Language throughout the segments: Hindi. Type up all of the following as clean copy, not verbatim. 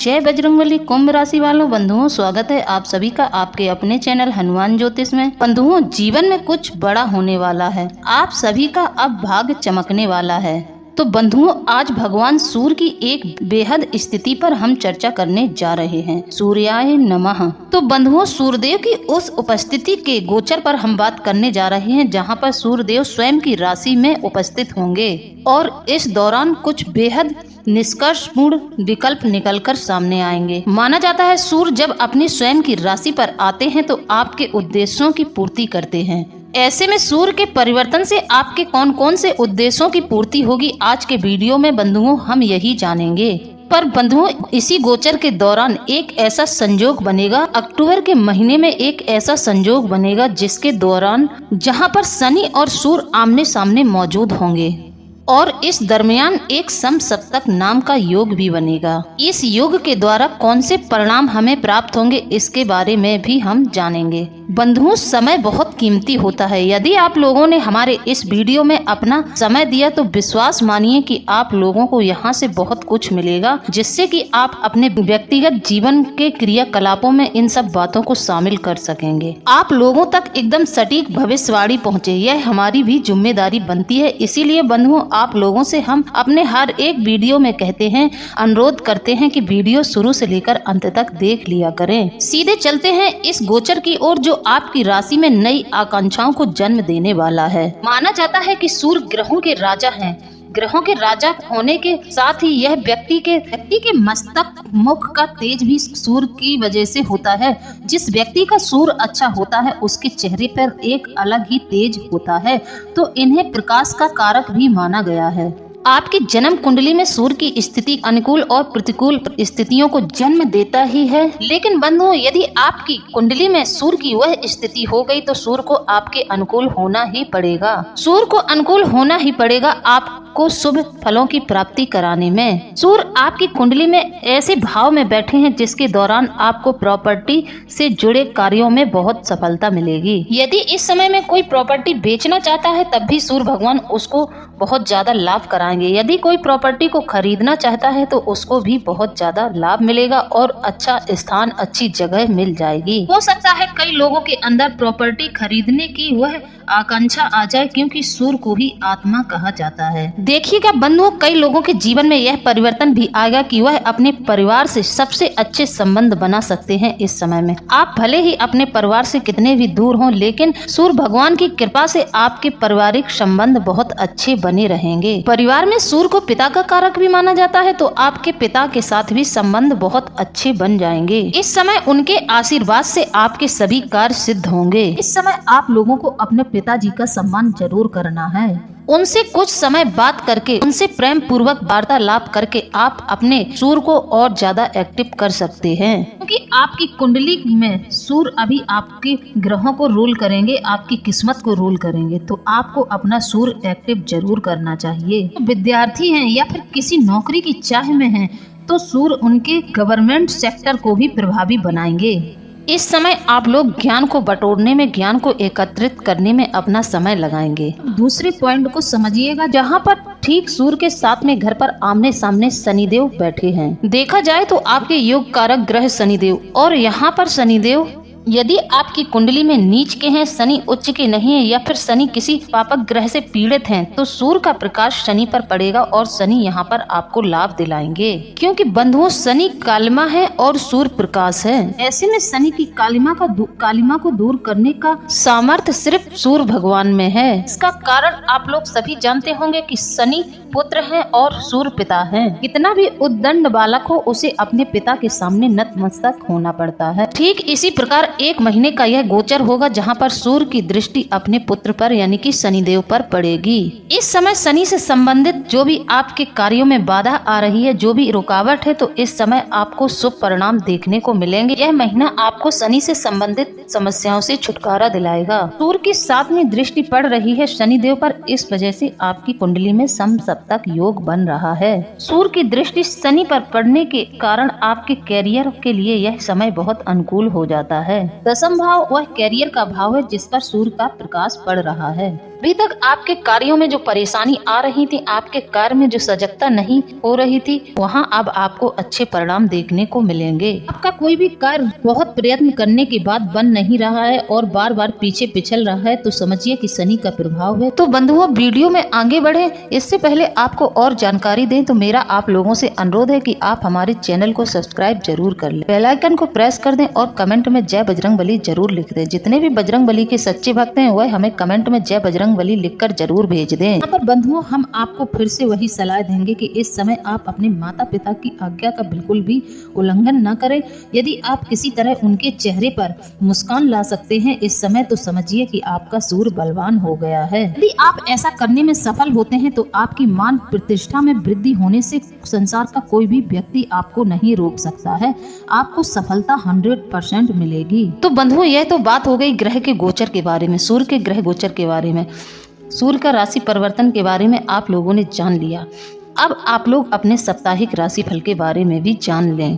जय बजरंगबली। कुंभ राशि वालों बंधुओं, स्वागत है आप सभी का आपके अपने चैनल हनुमान ज्योतिष में। बंधुओं, जीवन में कुछ बड़ा होने वाला है। आप सभी का अब भाग्य चमकने वाला है। तो बंधुओं, आज भगवान सूर्य की एक बेहद स्थिति पर हम चर्चा करने जा रहे हैं। सूर्याय नमः। तो बंधुओं, सूर्यदेव की उस उपस्थिति के गोचर पर हम बात करने जा रहे हैं जहां पर सूर्यदेव स्वयं की राशि में उपस्थित होंगे और इस दौरान कुछ बेहद निष्कर्षपूर्ण विकल्प निकलकर सामने आएंगे। माना जाता है सूर्य जब अपनी स्वयं की राशि पर आते हैं तो आपके उद्देश्यों की पूर्ति करते हैं। ऐसे में सूर्य के परिवर्तन से आपके कौन कौन से उद्देश्यों की पूर्ति होगी, आज के वीडियो में बंधुओं हम यही जानेंगे। पर बंधुओं, इसी गोचर के दौरान एक ऐसा संयोग बनेगा, अक्टूबर के महीने में एक ऐसा संयोग बनेगा जिसके दौरान जहां पर शनि और सूर्य आमने सामने मौजूद होंगे और इस दरमियान एक समसप्तक नाम का योग भी बनेगा। इस योग के द्वारा कौन से परिणाम हमें प्राप्त होंगे, इसके बारे में भी हम जानेंगे। बंधुओं, समय बहुत कीमती होता है। यदि आप लोगों ने हमारे इस वीडियो में अपना समय दिया तो विश्वास मानिए कि आप लोगों को यहाँ से बहुत कुछ मिलेगा, जिससे कि आप अपने व्यक्तिगत जीवन के क्रियाकलापों में इन सब बातों को शामिल कर सकेंगे। आप लोगों तक एकदम सटीक भविष्यवाणी पहुँचे, यह हमारी भी जिम्मेदारी बनती है। इसीलिए बंधुओं, आप लोगों से हम अपने हर एक वीडियो में कहते हैं, अनुरोध करते हैं कि वीडियो शुरू से लेकर अंत तक देख लिया करें। सीधे चलते हैं इस गोचर की ओर जो आपकी राशि में नई आकांक्षाओं को जन्म देने वाला है। माना जाता है कि सूर्य ग्रहों के राजा हैं। ग्रहों के राजा होने के साथ ही यह व्यक्ति के मस्तक मुख का तेज भी सूर्य की वजह से होता है। जिस व्यक्ति का सूर्य अच्छा होता है उसके चेहरे पर एक अलग ही तेज होता है, तो इन्हें प्रकाश का कारक भी माना गया है। आपकी जन्म कुंडली में सूर्य की स्थिति अनुकूल और प्रतिकूल स्थितियों को जन्म देता ही है। लेकिन बंधुओं, यदि आपकी कुंडली में सूर्य की वह स्थिति हो गई तो सूर्य को आपके अनुकूल होना ही पड़ेगा। सूर्य को अनुकूल होना ही पड़ेगा आपको शुभ फलों की प्राप्ति कराने में। सूर्य आपकी कुंडली में ऐसे भाव में बैठे हैं जिसके दौरान आपको प्रॉपर्टी से जुड़े कार्यों में बहुत सफलता मिलेगी। यदि इस समय में कोई प्रॉपर्टी बेचना चाहता है तब भी सूर्य भगवान उसको बहुत ज्यादा लाभ कराएंगे। यदि कोई प्रॉपर्टी को खरीदना चाहता है तो उसको भी बहुत ज्यादा लाभ मिलेगा और अच्छा स्थान, अच्छी जगह मिल जाएगी। हो सकता है कई लोगों के अंदर प्रॉपर्टी खरीदने की वह आकांक्षा आ जाए, क्योंकि सूर्य को ही आत्मा कहा जाता है। देखिएगा बंधुओं, कई लोगों के जीवन में यह परिवर्तन भी आएगा कि वह अपने परिवार से सबसे अच्छे संबंध बना सकते हैं। इस समय में आप भले ही अपने परिवार से कितने भी दूर हों, लेकिन सूर्य भगवान की कृपा से आपके पारिवारिक संबंध बहुत अच्छे बने रहेंगे। परिवार में सूर्य को पिता का कारक भी माना जाता है, तो आपके पिता के साथ भी संबंध बहुत अच्छे बन जाएंगे। इस समय उनके आशीर्वाद से आपके सभी कार्य सिद्ध होंगे। इस समय आप लोगों को अपने पिताजी का सम्मान जरूर करना है। उनसे कुछ समय बात करके, उनसे प्रेम पूर्वक वार्तालाप करके आप अपने सूर्य को और ज्यादा एक्टिव कर सकते हैं, क्योंकि आपकी कुंडली में सूर्य अभी आपके ग्रहों को रूल करेंगे, आपकी किस्मत को रूल करेंगे। तो आपको अपना सूर्य एक्टिव जरूर करना चाहिए। तो विद्यार्थी हैं या फिर किसी नौकरी की चाह में हैं तो सूर्य उनके गवर्नमेंट सेक्टर को भी प्रभावी बनाएंगे। इस समय आप लोग ज्ञान को बटोरने में, ज्ञान को एकत्रित करने में अपना समय लगाएंगे। दूसरे पॉइंट को समझिएगा, जहां पर ठीक सूर्य के साथ में घर पर आमने सामने शनिदेव बैठे हैं। देखा जाए तो आपके योग कारक ग्रह शनिदेव, और यहाँ पर शनिदेव यदि आपकी कुंडली में नीच के हैं, शनि उच्च के नहीं है, या फिर शनि किसी पापक ग्रह से पीड़ित हैं, तो सूर्य का प्रकाश शनि पर पड़ेगा और शनि यहाँ पर आपको लाभ दिलाएंगे। क्योंकि बंधुओं, शनि कालिमा है और सूर्य प्रकाश है। ऐसे में शनि की कालिमा को दूर करने का सामर्थ्य सिर्फ सूर्य भगवान में है। इसका कारण आप लोग सभी जानते होंगे कि शनि पुत्र है और सूर्य पिता है। कितना भी उद्दंड बालक हो, उसे अपने पिता के सामने नतमस्तक होना पड़ता है। ठीक इसी प्रकार एक महीने का यह गोचर होगा जहां पर सूर्य की दृष्टि अपने पुत्र पर यानी कि शनिदेव पर पड़ेगी। इस समय शनि से संबंधित जो भी आपके कार्यों में बाधा आ रही है, जो भी रुकावट है, तो इस समय आपको शुभ परिणाम देखने को मिलेंगे। यह महीना आपको शनि से संबंधित समस्याओं से छुटकारा दिलाएगा। सूर्य की 7वीं दृष्टि पड़ रही है शनिदेव पर, इस वजह से आपकी कुंडली में समसप्तक योग बन रहा है। सूर्य की दृष्टि शनि पर पड़ने के कारण आपके कैरियर के लिए यह समय बहुत अनुकूल हो जाता है। दशम भाव वह कैरियर का भाव है जिस पर सूर्य का प्रकाश पड़ रहा है। अभी तक आपके कार्यों में जो परेशानी आ रही थी, आपके कार्य में जो सजगता नहीं हो रही थी, वहाँ अब आपको अच्छे परिणाम देखने को मिलेंगे। आपका कोई भी कार्य बहुत प्रयत्न करने के बाद बन नहीं रहा है और बार बार पीछे पिछल रहा है, तो समझिए कि शनि का प्रभाव है। तो बंधुओं, वीडियो में आगे बढ़े इससे पहले आपको और जानकारी दें तो मेरा आप लोगों से अनुरोध है कि आप हमारे चैनल को सब्सक्राइब जरूर कर लें, बेल आइकन को प्रेस कर दें और कमेंट में जय बजरंगबली जरूर लिख दें। जितने भी बजरंगबली के सच्चे भक्त हैं वह हमें कमेंट में जय बजरंगबली लिखकर जरूर भेज दें। यहाँ पर बंधुओं, हम आपको फिर से वही सलाह देंगे कि इस समय आप अपने माता पिता की आज्ञा का बिल्कुल भी उल्लंघन न करें। यदि आप किसी तरह उनके चेहरे पर मुस्कान ला सकते हैं इस समय, तो समझिए कि आपका सूर्य बलवान हो गया है। यदि आप ऐसा करने में सफल होते हैं तो आपकी मान प्रतिष्ठा में वृद्धि होने से संसार का कोई भी व्यक्ति आपको नहीं रोक सकता है। आपको सफलता 100% मिलेगी। तो बंधुओं, यह तो बात हो गई ग्रह के गोचर के बारे में, सूर्य के ग्रह गोचर के बारे में, सूर्य का राशि परिवर्तन के बारे में आप लोगों ने जान लिया। अब आप लोग अपने साप्ताहिक राशिफल के बारे में भी जान लें।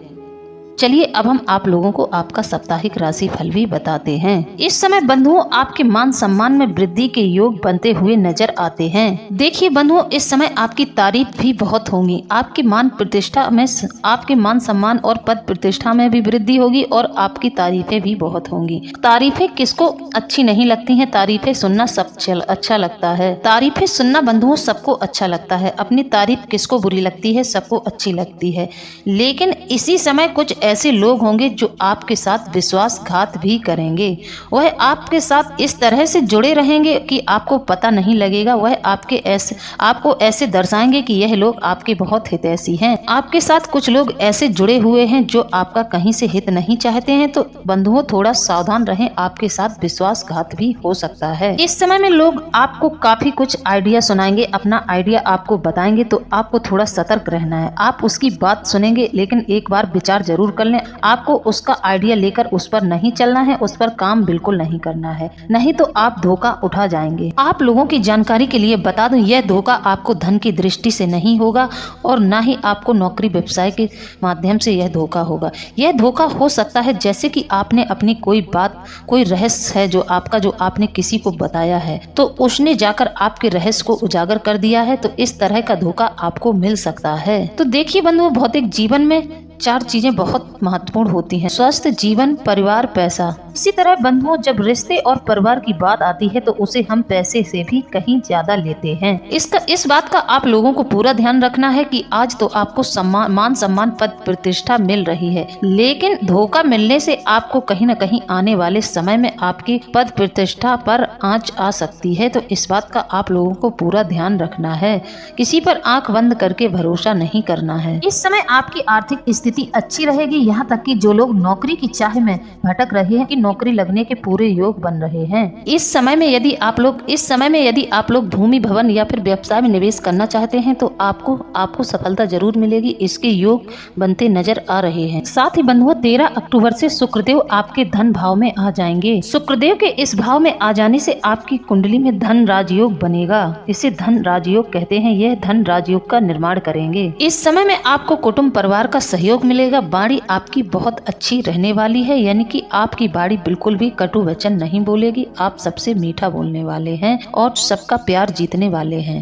चलिए अब हम आप लोगों को आपका साप्ताहिक राशि फल भी बताते हैं। इस समय बंधुओं, आपके मान सम्मान में वृद्धि के योग बनते हुए नजर आते हैं। देखिए बंधुओं, इस समय आपकी तारीफ भी बहुत होगी। आपके मान प्रतिष्ठा में, आपके मान सम्मान और पद प्रतिष्ठा में भी वृद्धि होगी और आपकी तारीफें भी बहुत होंगी। तारीफें किसको अच्छी नहीं लगती हैं? तारीफें सुनना सब अच्छा लगता है। तारीफें सुनना बंधुओं सबको अच्छा लगता है। अपनी तारीफ किसको बुरी लगती है? सबको अच्छी लगती है। लेकिन इसी समय कुछ ऐसे लोग होंगे जो आपके साथ विश्वासघात भी करेंगे। वह आपके साथ इस तरह से जुड़े रहेंगे कि आपको पता नहीं लगेगा। वह आपको ऐसे दर्शाएंगे कि यह लोग आपके बहुत हितैषी हैं। आपके साथ कुछ लोग ऐसे जुड़े हुए हैं जो आपका कहीं से हित नहीं चाहते हैं। तो बंधुओं, थोड़ा सावधान रहें, आपके साथ विश्वासघात भी हो सकता है। इस समय में लोग आपको काफी कुछ आइडिया सुनाएंगे, अपना आइडिया आपको बताएंगे, तो आपको थोड़ा सतर्क रहना है। आप उसकी बात सुनेंगे लेकिन एक बार विचार जरूर कर लें। आपको उसका आइडिया लेकर उस पर नहीं चलना है, उस पर काम बिल्कुल नहीं करना है, नहीं तो आप धोखा उठा जाएंगे। आप लोगों की जानकारी के लिए बता दूं, यह धोखा आपको धन की दृष्टि से नहीं होगा और ना ही आपको नौकरी व्यवसाय के माध्यम से यह धोखा होगा। यह धोखा हो सकता है जैसे कि आपने अपनी कोई बात, कोई रहस्य है जो आपने किसी को बताया है, तो उसने जाकर आपके रहस्य को उजागर कर दिया है, तो इस तरह का धोखा आपको मिल सकता है। तो देखिए बंधुओं, भौतिक जीवन में 4 चीजें बहुत महत्वपूर्ण होती हैं: स्वस्थ, जीवन, परिवार, पैसा। इसी तरह बंधुओं, जब रिश्ते और परिवार की बात आती है तो उसे हम पैसे से भी कहीं ज्यादा लेते हैं। इस बात का आप लोगों को पूरा ध्यान रखना है कि आज तो आपको मान सम्मान, पद प्रतिष्ठा मिल रही है, लेकिन धोखा मिलने से आपको कहीं न कहीं आने वाले समय में आपकी पद प्रतिष्ठा पर आंच आ सकती है। तो इस बात का आप लोगों को पूरा ध्यान रखना है। किसी पर आंख बंद करके भरोसा नहीं करना है। इस समय आपकी आर्थिक स्थिति अच्छी रहेगी, यहाँ तक कि जो लोग नौकरी की चाह में भटक रहे हैं कि नौकरी लगने के पूरे योग बन रहे हैं। इस समय में यदि आप लोग भूमि, भवन या फिर व्यवसाय में निवेश करना चाहते हैं तो आपको सफलता जरूर मिलेगी। इसके योग बनते नजर आ रहे हैं। साथ ही बंधुओं, 13 अक्टूबर से शुक्रदेव आपके धन भाव में आ जाएंगे। शुक्रदेव के इस भाव में आ जाने से आपकी कुंडली में धन राजयोग बनेगा। इसे धन राजयोग कहते हैं। यह धन राजयोग का निर्माण करेंगे। इस समय में आपको कुटुंब परिवार का सहयोग मिलेगा। वाणी आपकी बहुत अच्छी रहने वाली है, यानी कि आपकी वाणी बिल्कुल भी कटु वचन नहीं बोलेगी। आप सबसे मीठा बोलने वाले हैं और सबका प्यार जीतने वाले हैं।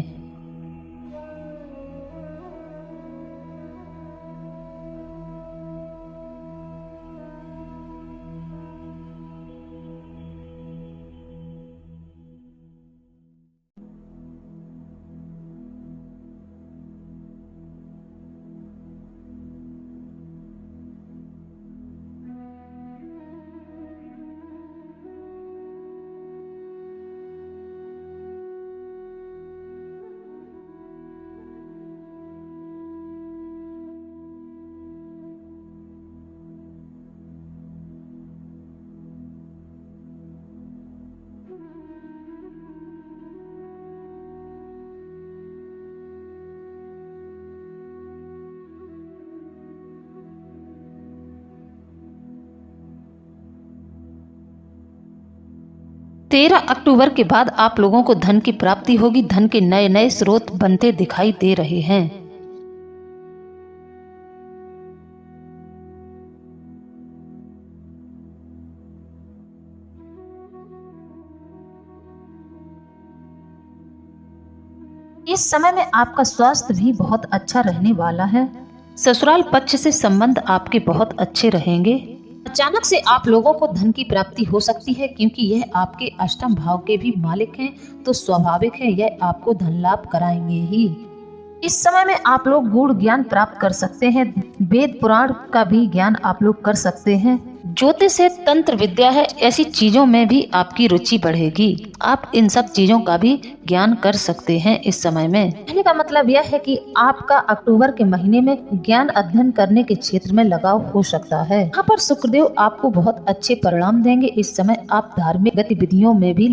तेरह अक्टूबर के बाद आप लोगों को धन की प्राप्ति होगी। धन के नए नए स्रोत बनते दिखाई दे रहे हैं। इस समय में आपका स्वास्थ्य भी बहुत अच्छा रहने वाला है। ससुराल पक्ष से संबंध आपके बहुत अच्छे रहेंगे। अचानक से आप लोगों को धन की प्राप्ति हो सकती है, क्योंकि यह आपके अष्टम भाव के भी मालिक हैं, तो स्वाभाविक है यह आपको धन लाभ कराएंगे ही। इस समय में आप लोग गूढ़ ज्ञान प्राप्त कर सकते हैं। वेद पुराण का भी ज्ञान आप लोग कर सकते हैं। ज्योतिष है, तंत्र विद्या है, ऐसी चीजों में भी आपकी रुचि बढ़ेगी। आप इन सब चीजों का भी ज्ञान कर सकते हैं इस समय में। कहने का मतलब यह है कि आपका अक्टूबर के महीने में ज्ञान अध्ययन करने के क्षेत्र में लगाव हो सकता है। यहाँ पर शुक्रदेव आपको बहुत अच्छे परिणाम देंगे। इस समय आप धार्मिक गतिविधियों में भी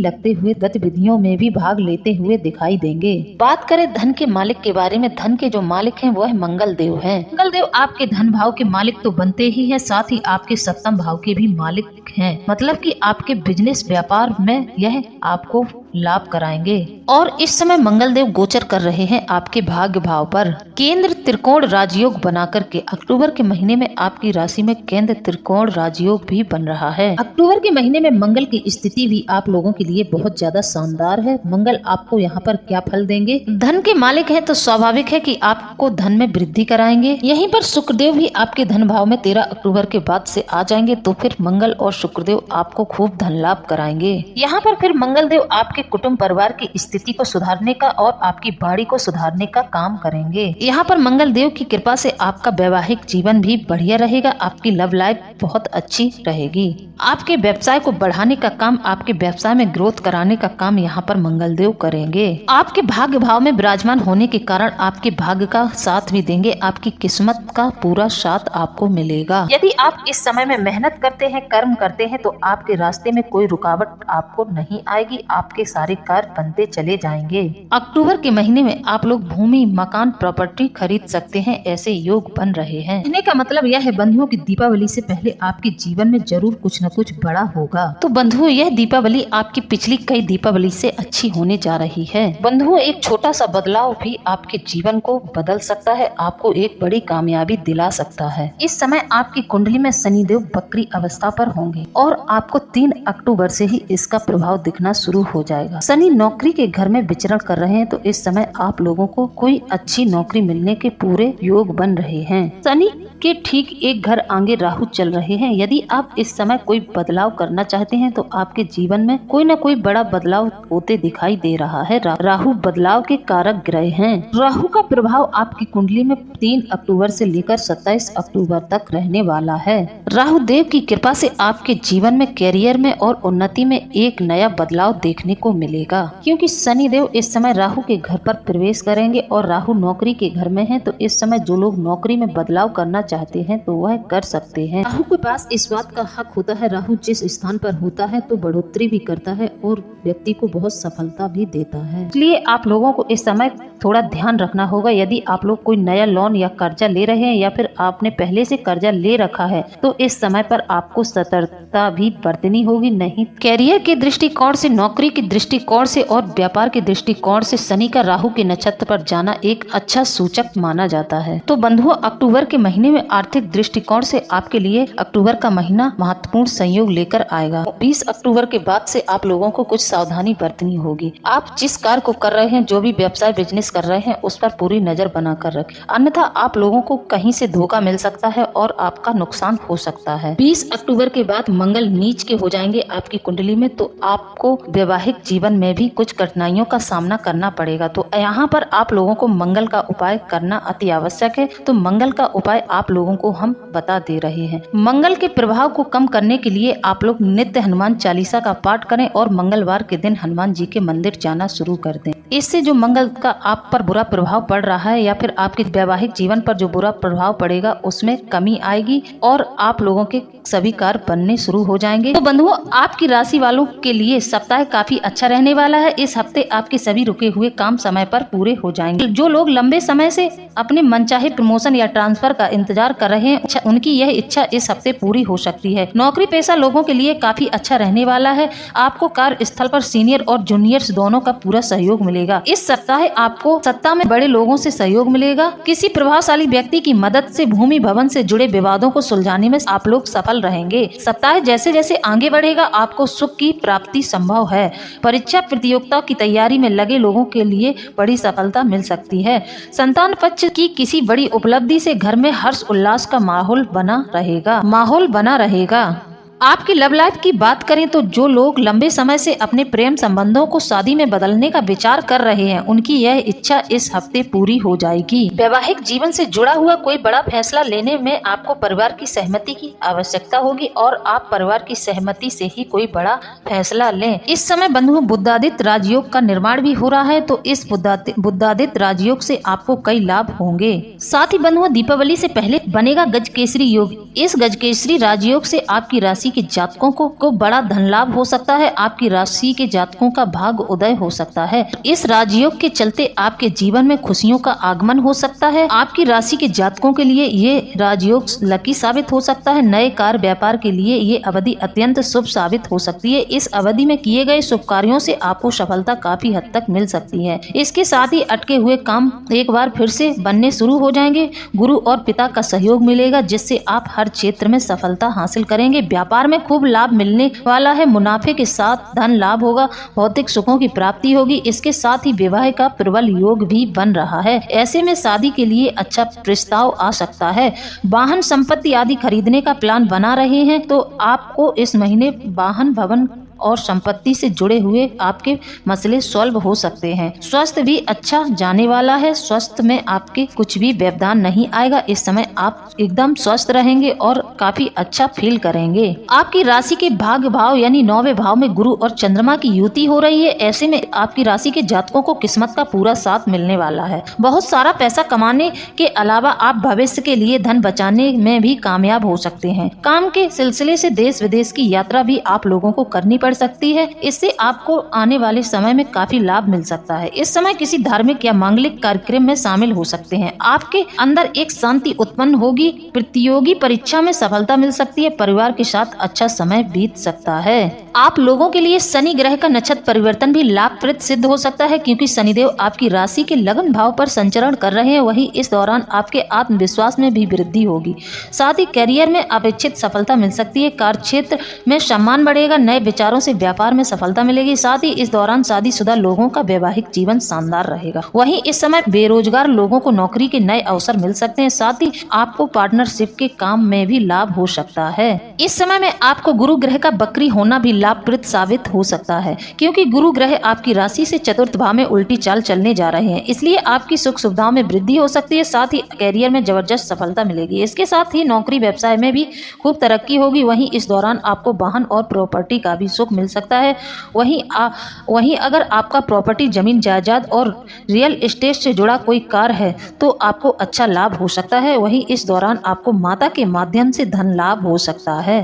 गतिविधियों में भी भाग लेते हुए दिखाई देंगे। बात करें धन के मालिक के बारे में, धन के जो मालिक हैं वो है मंगल देव हैं। मंगल देव आपके धन भाव के मालिक तो बनते ही हैं, साथ ही आपके सप्तम भाव के भी मालिक हैं। मतलब कि आपके बिजनेस व्यापार में यह आपको लाभ कराएंगे। और इस समय मंगल देव गोचर कर रहे हैं आपके भाग्य भाव पर। केंद्र त्रिकोण राजयोग बना करके अक्टूबर के महीने में आपकी राशि में केंद्र त्रिकोण राजयोग भी बन रहा है। अक्टूबर के महीने में मंगल की स्थिति भी आप लोगों के लिए बहुत ज्यादा शानदार है। मंगल आपको यहाँ पर क्या फल देंगे? धन के मालिक है तो स्वाभाविक है कि आपको धन में वृद्धि कराएंगे। यहीं पर शुक्रदेव भी आपके धन भाव में 13 अक्टूबर के बाद से आ जाएंगे, तो फिर मंगल और शुक्रदेव आपको खूब धन लाभ कराएंगे। यहाँ पर फिर मंगल देव आपके कुटुंब परिवार की स्थिति को सुधारने का और आपकी वाणी को सुधारने का काम करेंगे। यहाँ पर मंगल देव की कृपा से आपका वैवाहिक जीवन भी बढ़िया रहेगा। आपकी लव लाइफ बहुत अच्छी रहेगी। आपके व्यवसाय को बढ़ाने का काम, आपके व्यवसाय में ग्रोथ कराने का काम यहाँ पर मंगल देव करेंगे। आपके भाग्य भाव में विराजमान होने के कारण आपके भाग्य का साथ भी देंगे। आपकी किस्मत का पूरा साथ आपको मिलेगा। यदि आप इस समय में मेहनत करते हैं, कर्म करते हैं, तो आपके रास्ते में कोई रुकावट आपको नहीं आएगी। आपके सारे कार्य बनते चले जाएंगे। अक्टूबर के महीने में आप लोग भूमि, मकान, प्रॉपर्टी खरीद सकते हैं। ऐसे योग बन रहे हैं। कहने का मतलब यह है बंधुओं की दीपावली से पहले आपके जीवन में जरूर कुछ न कुछ बड़ा होगा। तो बंधुओं, यह दीपावली आपकी पिछली कई दीपावली से अच्छी होने जा रही है। बंधुओं, एक छोटा सा बदलाव भी आपके जीवन को बदल सकता है, आपको एक बड़ी कामयाबी दिला सकता है। इस समय आपकी कुंडली में शनिदेव वक्री अवस्था पर होंगे और आपको 3 अक्टूबर से ही इसका प्रभाव दिखना शुरू हो जाएगा। शनि नौकरी के घर में विचरण कर रहे हैं, तो इस समय आप लोगों को कोई अच्छी नौकरी मिलने के पूरे योग बन रहे हैं। शनि के ठीक एक घर आगे राहु चल रहे हैं। यदि आप इस समय कोई बदलाव करना चाहते हैं, तो आपके जीवन में कोई न कोई बड़ा बदलाव होते दिखाई दे रहा है। राहु बदलाव के कारक ग्रह हैं। राहु का प्रभाव आपकी कुंडली में 3 अक्टूबर से लेकर 27 अक्टूबर तक रहने वाला है। राहु देव की कृपा से आपके जीवन में, कैरियर में और उन्नति में एक नया बदलाव देखने को मिलेगा, क्योंकि शनि देव इस समय राहु के घर पर प्रवेश करेंगे और राहु नौकरी के घर में है। तो इस समय जो लोग नौकरी में बदलाव करना चाहते हैं तो वह कर सकते हैं। राहु के पास इस बात का हक होता है, राहु जिस स्थान पर होता है तो बढ़ोतरी भी करता है और व्यक्ति को बहुत सफलता भी देता है। इसलिए आप लोगों को इस समय थोड़ा ध्यान रखना होगा। यदि आप लोग कोई नया लोन या कर्जा ले रहे हैं या फिर आपने पहले से कर्जा ले रखा है, तो इस समय पर आपको सतर्कता भी बरतनी होगी। नहीं, कैरियर के दृष्टिकोण से, नौकरी के दृष्टिकोण से और व्यापार के दृष्टिकोण से शनि का राहु के नक्षत्र पर जाना एक अच्छा सूचक माना जाता है। तो बंधुओं, अक्टूबर के महीने में आर्थिक दृष्टिकोण से आपके लिए अक्टूबर का महीना महत्वपूर्ण संयोग लेकर आएगा। 20 अक्टूबर के बाद से आप लोगों को कुछ सावधानी बरतनी होगी। आप जिस कार्य को कर रहे हैं, जो भी व्यवसाय बिजनेस कर रहे हैं, उस पर पूरी नजर बनाकर रखें, अन्यथा आप लोगों को कहीं से धोखा मिल सकता है और आपका नुकसान हो सकता है। 20 अक्टूबर के बाद मंगल नीच के हो जाएंगे आपकी कुंडली में, तो आपको वैवाहिक जीवन में भी कुछ कठिनाइयों का सामना करना पड़ेगा। तो यहाँ पर आप लोगों को मंगल का उपाय करना अति आवश्यक है। तो मंगल का उपाय आप लोगों को हम बता दे रहे हैं। मंगल के प्रभाव को कम करने के लिए आप लोग नित्य हनुमान चालीसा का पाठ करें और मंगलवार के दिन हनुमान जी के मंदिर जाना शुरू कर दें। इससे जो मंगल का आप पर बुरा प्रभाव पड़ रहा है या फिर आपके वैवाहिक जीवन पर जो बुरा प्रभाव पड़ेगा, उसमें कमी आएगी और आप लोगों के सभी कार्य बनने शुरू हो जाएंगे। तो बंधुओं, आपकी राशि वालों के लिए सप्ताह काफी अच्छा रहने वाला है। इस हफ्ते आपके सभी रुके हुए काम समय पर पूरे हो जाएंगे। जो लोग लंबे समय से अपने मनचाहे प्रमोशन या ट्रांसफर का इंतजार इंतजार कर रहे हैं उनकी यह इच्छा इस हफ्ते पूरी हो सकती है। नौकरी पेशा लोगों के लिए काफी अच्छा रहने वाला है। आपको कार्यस्थल पर सीनियर और जूनियर्स दोनों का पूरा सहयोग मिलेगा। इस सप्ताह आपको सत्ता में बड़े लोगों से सहयोग मिलेगा। किसी प्रभावशाली व्यक्ति की मदद से भूमि भवन से जुड़े विवादों को सुलझाने में आप लोग सफल रहेंगे। सप्ताह जैसे जैसे आगे बढ़ेगा आपको सुख की प्राप्ति संभव है। परीक्षा प्रतियोगिता की तैयारी में लगे लोगों के लिए बड़ी सफलता मिल सकती है। संतान पक्ष की किसी बड़ी उपलब्धि से घर में हर्ष उल्लास का माहौल बना रहेगा। आपकी लव लाइफ की बात करें तो जो लोग लंबे समय से अपने प्रेम संबंधों को शादी में बदलने का विचार कर रहे हैं उनकी यह इच्छा इस हफ्ते पूरी हो जाएगी। वैवाहिक जीवन से जुड़ा हुआ कोई बड़ा फैसला लेने में आपको परिवार की सहमति की आवश्यकता होगी और आप परिवार की सहमति से ही कोई बड़ा फैसला लें। इस समय बंधुओं बुद्धादित्य राजयोग का निर्माण भी हो रहा है तो इस बुद्धादित्य राजयोग से आपको कई लाभ होंगे। साथ ही बंधुओं दीपावली से पहले बनेगा गजकेसरी योग। इस गजकेसरी राजयोग से आपकी राशि के जातकों को बड़ा धन लाभ हो सकता है। आपकी राशि के जातकों का भाग उदय हो सकता है। इस राजयोग के चलते आपके जीवन में खुशियों का आगमन हो सकता है। आपकी राशि के जातकों के लिए ये राजयोग लकी साबित हो सकता है। नए कार्य व्यापार के लिए ये अवधि अत्यंत शुभ साबित हो सकती है। इस अवधि में किए गए शुभ कार्यों से आपको सफलता काफी हद तक मिल सकती है। इसके साथ ही अटके हुए काम एक बार फिर से बनने शुरू हो जाएंगे। गुरु और पिता का सहयोग मिलेगा जिससे आप हर क्षेत्र में सफलता हासिल करेंगे। व्यापार में खूब लाभ मिलने वाला है। मुनाफे के साथ धन लाभ होगा। भौतिक सुखों की प्राप्ति होगी। इसके साथ ही विवाह का प्रबल योग भी बन रहा है। ऐसे में शादी के लिए अच्छा प्रस्ताव आ सकता है। वाहन संपत्ति आदि खरीदने का प्लान बना रहे हैं तो आपको इस महीने वाहन भवन और संपत्ति से जुड़े हुए आपके मसले सॉल्व हो सकते हैं। स्वास्थ्य भी अच्छा जाने वाला है। स्वास्थ्य में आपके कुछ भी व्यवधान नहीं आएगा। इस समय आप एकदम स्वस्थ रहेंगे और काफी अच्छा फील करेंगे। आपकी राशि के भाग्य भाव यानी 9वें भाव में गुरु और चंद्रमा की युति हो रही है। ऐसे में आपकी राशि के जातकों को किस्मत का पूरा साथ मिलने वाला है। बहुत सारा पैसा कमाने के अलावा आप भविष्य के लिए धन बचाने में भी कामयाब हो सकते हैं। काम के सिलसिले से देश विदेश की यात्रा भी आप लोगों को करनी पड़ सकती है। इससे आपको आने वाले समय में काफी लाभ मिल सकता है। इस समय किसी धार्मिक या मांगलिक कार्यक्रम में शामिल हो सकते हैं। आपके अंदर एक शांति उत्पन्न होगी। प्रतियोगी परीक्षा में सफलता मिल सकती है। परिवार के साथ अच्छा समय बीत सकता है। आप लोगों के लिए शनि ग्रह का नक्षत्र परिवर्तन भी लाभप्रद सिद्ध हो सकता है क्योंकि शनिदेव आपकी राशि के लगन भाव पर संचरण कर रहे हैं। वहीं इस दौरान आपके आत्मविश्वास में भी वृद्धि होगी। साथ ही करियर में अपेक्षित सफलता मिल सकती है। कार्य क्षेत्र में सम्मान बढ़ेगा। नए विचारों से व्यापार में सफलता मिलेगी। साथ ही इस दौरान शादीशुदा लोगों का वैवाहिक जीवन शानदार रहेगा। वहीं इस समय बेरोजगार लोगों को नौकरी के नए अवसर मिल सकते हैं। साथ ही आपको पार्टनरशिप के काम में भी लाभ हो सकता है। इस समय में आपको गुरु ग्रह का बकरी होना भी लाभप्रद साबित हो सकता है क्योंकि गुरु ग्रह आपकी राशि से चतुर्थ भाव में उल्टी चाल चलने जा रहे हैं। इसलिए आपकी सुख सुविधाओं में वृद्धि हो सकती है। साथ ही करियर में जबरदस्त सफलता मिलेगी। इसके साथ ही नौकरी व्यवसाय में भी खूब तरक्की होगी। वहीं इस दौरान आपको वाहन और प्रॉपर्टी का भी सुख मिल सकता है। वहीं अगर आपका प्रॉपर्टी जमीन जायदाद और रियल एस्टेट से जुड़ा कोई कार्य है तो आपको अच्छा लाभ हो सकता है। वहीं इस दौरान आपको माता के माध्यम से धन लाभ हो सकता है।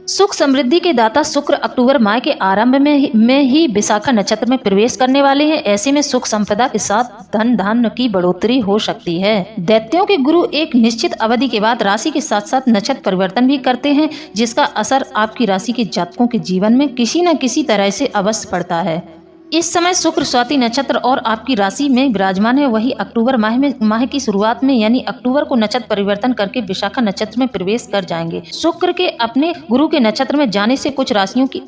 सुख समृद्धि के दाता शुक्र अक्टूबर माह के आरंभ में ही विशाखा नक्षत्र में प्रवेश करने वाले हैं। ऐसे में सुख संपदा के साथ धन धान्य की बढ़ोतरी हो सकती है। दैत्यों के गुरु एक निश्चित अवधि के बाद राशि के साथ साथ नक्षत्र परिवर्तन भी करते हैं जिसका असर आपकी राशि के जातकों के जीवन में किसी न किसी तरह से अवश्य पड़ता है। इस समय शुक्र स्वाति नक्षत्र और आपकी राशि में विराजमान है। वही अक्टूबर माह की शुरुआत में यानी अक्टूबर को नक्षत्र परिवर्तन करके विशाखा नक्षत्र में प्रवेश कर जाएंगे। शुक्र के अपने गुरु के नक्षत्र में जाने से कुछ राशियों की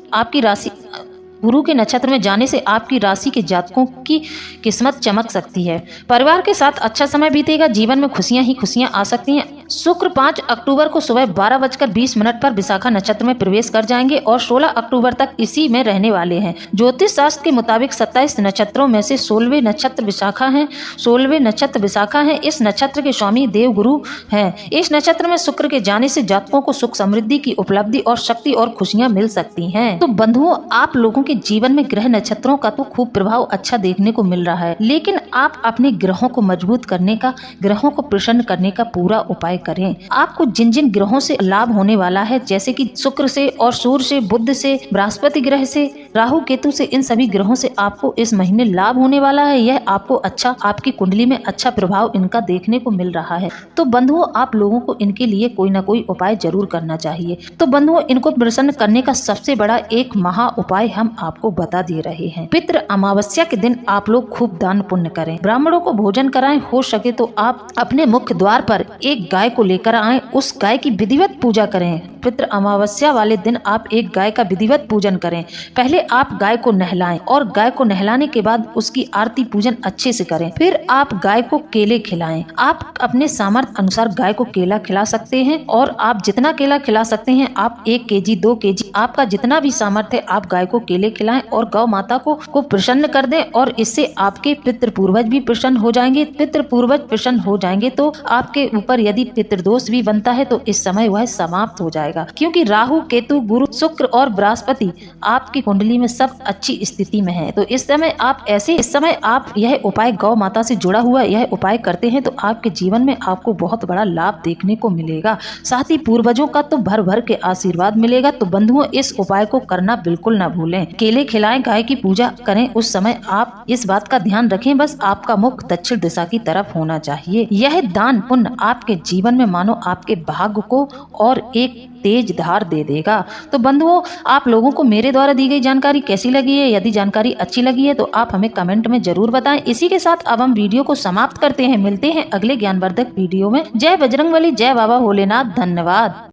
गुरु के नक्षत्र में जाने से आपकी राशि के जातकों की किस्मत चमक सकती है। परिवार के साथ अच्छा समय बीतेगा। जीवन में खुशियां ही खुशियां आ सकती हैं। शुक्र 5 अक्टूबर को सुबह 12:20 पर विशाखा नक्षत्र में प्रवेश कर जाएंगे और 16 अक्टूबर तक इसी में रहने वाले हैं। ज्योतिष शास्त्र के मुताबिक 27 नक्षत्रों में से 16वें नक्षत्र विशाखा है। 16वें नक्षत्र विशाखा है। इस नक्षत्र के स्वामी देव गुरु हैं। इस नक्षत्र में शुक्र के जाने से जातकों को सुख समृद्धि की उपलब्धि और शक्ति और खुशियां मिल सकती हैं। तो बंधुओं, आप लोगों के जीवन में ग्रह नक्षत्रों का तो खूब प्रभाव अच्छा देखने को मिल रहा है, लेकिन आप अपने ग्रहों को मजबूत करने का, ग्रहों को प्रसन्न करने का पूरा उपाय उपाय करें। आपको जिन जिन ग्रहों से लाभ होने वाला है, जैसे कि शुक्र से और सूर्य से, बुध से, बृहस्पति ग्रह से, राहु केतु से, इन सभी ग्रहों से आपको इस महीने लाभ होने वाला है। यह आपको अच्छा, आपकी कुंडली में अच्छा प्रभाव इनका देखने को मिल रहा है। तो बंधुओं, आप लोगों को इनके लिए कोई ना कोई उपाय जरूर करना चाहिए। तो बंधुओं, इनको प्रसन्न करने का सबसे बड़ा एक महा उपाय हम आपको बता दे रहे हैं। पितृ अमावस्या के दिन आप लोग खूब दान पुण्य करें, ब्राह्मणों को भोजन कराएं। हो सके तो आप अपने मुख्य द्वार पर एक गाय को लेकर आएं, उस गाय की विधिवत पूजा करें। पितृ अमावस्या वाले दिन आप एक गाय का विधिवत पूजन करें। पहले आप गाय को नहलाएं और गाय को नहलाने के बाद उसकी आरती पूजन अच्छे से करें। फिर आप गाय को केले खिलाएं। आप अपने सामर्थ्य अनुसार गाय को केला खिला सकते हैं और आप जितना केला खिला सकते हैं, आप 1 केजी 2 केजी, आपका जितना भी सामर्थ्य है, आप गाय को केले खिलाएं और गौ माता को प्रसन्न कर दें। और इससे आपके पितृ पूर्वज भी प्रसन्न हो जाएंगे। पितृ पूर्वज प्रसन्न हो जाएंगे तो आपके ऊपर यदि पितृदोष भी बनता है तो इस समय वह समाप्त हो जाएगा, क्योंकि राहु केतु गुरु शुक्र और बृहस्पति आपकी कुंडली में सब अच्छी स्थिति में है। तो इस समय आप यह उपाय गौ माता से जुड़ा हुआ यह उपाय करते हैं तो आपके जीवन में आपको बहुत बड़ा लाभ देखने को मिलेगा। साथ ही पूर्वजों का तो भर भर के आशीर्वाद मिलेगा। तो बंधुओं, इस उपाय को करना बिल्कुल ना भूलें। केले खिलाएं, गाय की पूजा करें। उस समय आप इस बात का ध्यान रखें, बस आपका मुख दक्षिण दिशा की तरफ होना चाहिए। यह दान पुण्य आपके जीवन में मानो आपके भाग्य को और एक तेज धार दे देगा। तो बंधुओं, आप लोगों को मेरे द्वारा दी गई जानकारी कैसी लगी है? यदि जानकारी अच्छी लगी है तो आप हमें कमेंट में जरूर बताएं। इसी के साथ अब हम वीडियो को समाप्त करते हैं। मिलते हैं अगले ज्ञानवर्धक वीडियो में। जय बजरंगबली, जय बाबा भोलेनाथ, धन्यवाद।